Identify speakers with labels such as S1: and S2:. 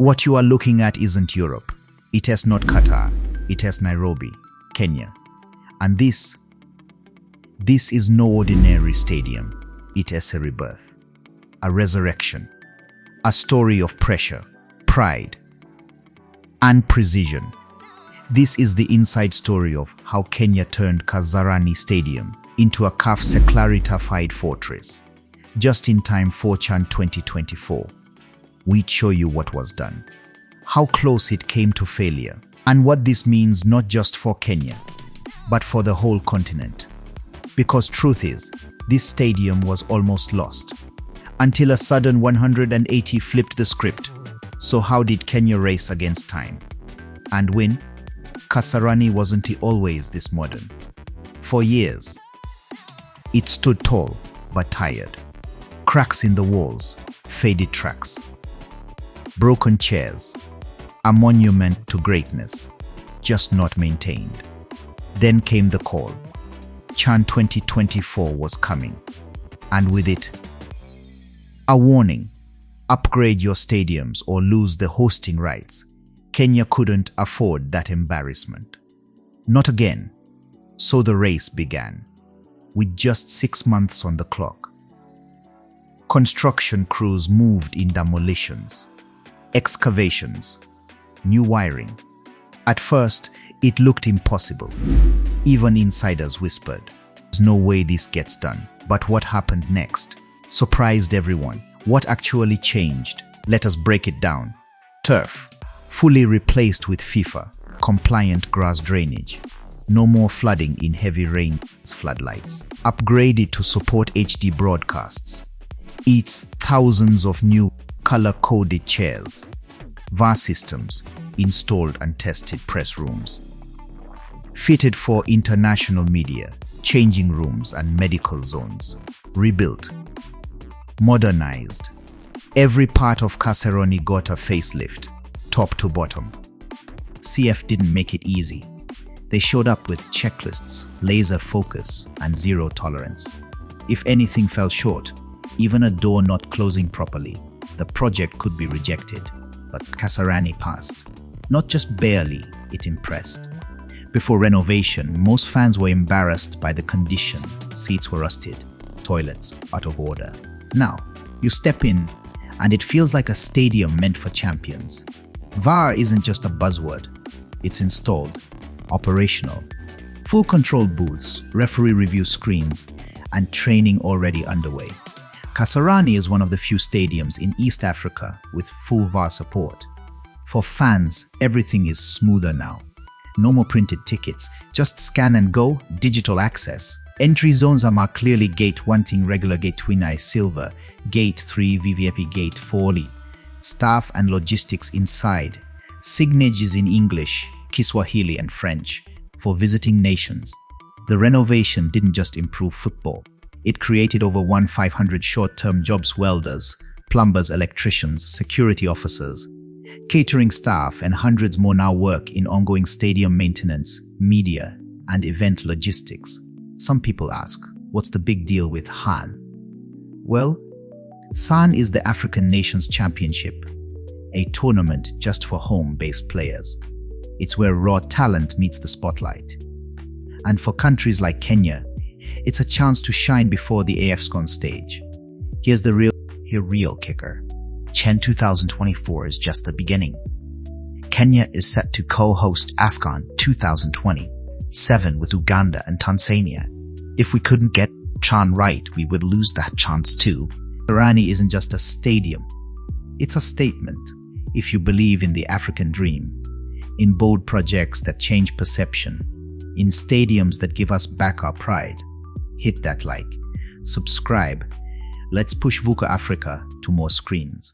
S1: What you are looking at isn't Europe. It is not Qatar. It is Nairobi, Kenya. And this is no ordinary stadium. It is a rebirth, a resurrection, a story of pressure, pride, and precision. This is the inside story of how Kenya turned Kasarani Stadium into a CAF-certified fortress. Just in time for CHAN 2024. We'd show you what was done, how close it came to failure, and what this means not just for Kenya, but for the whole continent. Because truth is, this stadium was almost lost, until a sudden 180 flipped the script. So how did Kenya race against time and win? Kasarani wasn't always this modern. For years, it stood tall but tired. Cracks in the walls, faded tracks, broken chairs, a monument to greatness, just not maintained. Then came the call. CHAN 2024 was coming, and with it, a warning: upgrade your stadiums or lose the hosting rights. Kenya couldn't afford that embarrassment. Not again. So the race began, with just 6 months on the clock. Construction crews moved in demolitions, excavations, new wiring. At first, it looked impossible. Even insiders whispered, "There's no way this gets done." But what happened next surprised everyone. What actually changed? Let us break it down. Turf, fully replaced with FIFA-compliant grass drainage. No more flooding in heavy rain. Floodlights, upgraded to support HD broadcasts. It's thousands of new color-coded chairs. VAR systems, installed and tested press rooms. Fitted for international media, changing rooms and medical zones. Rebuilt. Modernized. Every part of Kasarani got a facelift, top to bottom. CF didn't make it easy. They showed up with checklists, laser focus, and zero tolerance. If anything fell short, even a door not closing properly, the project could be rejected. But Kasarani passed. Not just barely, it impressed. Before renovation, most fans were embarrassed by the condition. Seats were rusted, toilets out of order. Now, you step in, and it feels like a stadium meant for champions. VAR isn't just a buzzword. It's installed, operational. Full control booths, referee review screens, and training already underway. Kasarani is one of the few stadiums in East Africa with full VAR support. For fans, everything is smoother now. No more printed tickets, just scan and go, digital access. Entry zones are marked clearly: Gate 1 regular, Gate 2 silver, Gate 3 VVIP, Gate 4. Staff and logistics inside. Signage is in English, Kiswahili and French for visiting nations. The renovation didn't just improve football. It created over 1,500 short-term jobs: welders, plumbers, electricians, security officers, catering staff, and hundreds more now work in ongoing stadium maintenance, media, and event logistics. Some people ask, what's the big deal with CHAN? Well, CHAN is the African Nations Championship, a tournament just for home-based players. It's where raw talent meets the spotlight. And for countries like Kenya, it's a chance to shine before the AFCON stage. Here's the real kicker. CHAN 2024 is just the beginning. Kenya is set to co-host AFCON 2027 with Uganda and Tanzania. If we couldn't get CHAN right, we would lose that chance too. Kasarani isn't just a stadium. It's a statement. If you believe in the African dream, in bold projects that change perception, in stadiums that give us back our pride, hit that like, subscribe. Let's push Vuka Afrika to more screens.